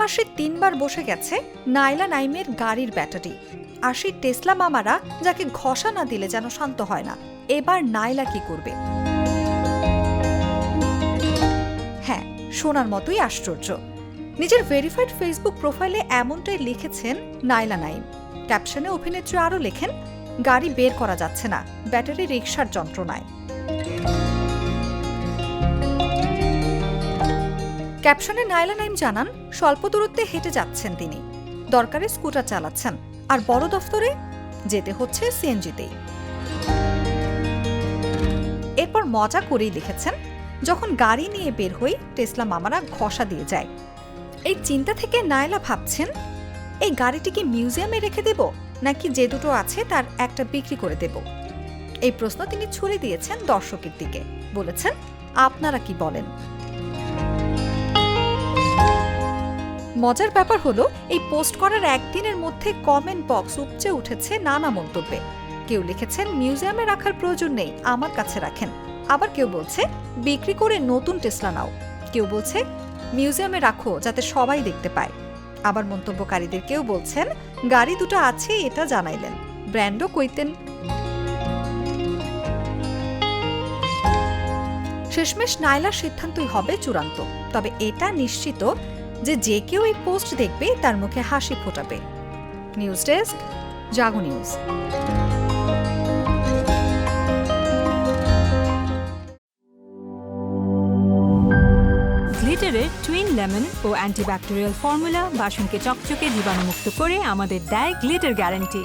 মাসে 3 বার বসে গেছে নাইলা নাইমের গাড়ির ব্যাটারি। আর সেই টেসলা মামারা যাকে ঘষা না দিলে যেন শান্ত হয় না। এবার নাইলা কি করবে? হ্যাঁ, শোনার মতোই আশ্চর্য। নিজের ভেরিফাইড ফেসবুক প্রোফাইলে এমনটাই লিখেছেন নাইলা নাইম। ক্যাপশনে অভিনেত্রী আরও লেখেন, গাড়ি বের করা যাচ্ছে না, ব্যাটারি রিকশার যন্ত্রণায়। ক্যাপশনে নাইলা নাইম জানান, স্বল্প দূরত্বে হেঁটে যাচ্ছেন তিনি, দরকারে স্কুটার চালাচ্ছেন, আর বড় দফতরে যেতে হচ্ছে সিএনজিতেই। এরপর মজা করেই লিখেছেন, যখন গাড়ি নিয়ে বের হই টেসলা মামারা ঘষা দিয়ে যায়। এই চিন্তা থেকে নাইলা ভাবছেন, এই গাড়িটি কি মিউজিয়ামে রেখে দেব, নাকি যে দুটো আছে তার একটা বিক্রি করে দেব? এই প্রশ্ন তিনি ছুড়ে দিয়েছেন দর্শকের দিকে। বলেছেন, আপনারা কি বলেন? মজার ব্যাপার হলো, এই পোস্ট করার একদিনের মধ্যে কমেন্ট বক্স উপচে উঠেছে নানা মন্তব্যে। কেউ লিখেছেন, মিউজিয়ামে রাখার প্রয়োজন নেই, আমার কাছে রাখেন। আবার কেউ বলছে, বিক্রি করে নতুন টেসলা নাও। কেউ বলছে, মিউজিয়ামে রাখো যাতে সবাই দেখতে পায়। আবার মন্তব্যকারীদের কেউ বলছেন, গাড়ি দুটো আছে এটা জানাইলেন, ব্র্যান্ডও কইতেন। শেষমেশ নাইলার সিদ্ধান্তই হবে চূড়ান্ত। তবে এটা নিশ্চিত যে যে কেউ এই পোস্ট দেখবে তার মুখে হাসি ফোটাবে। নিউজ ডেস্ক, জাগো নিউজ। গ্লিটারের টুইন লেমন ও অ্যান্টিব্যাকটেরিয়াল ফর্মুলা বাসনকে চকচকে জীবাণুমুক্ত করে আমাদের দেয় গ্লিটার গ্যারান্টি।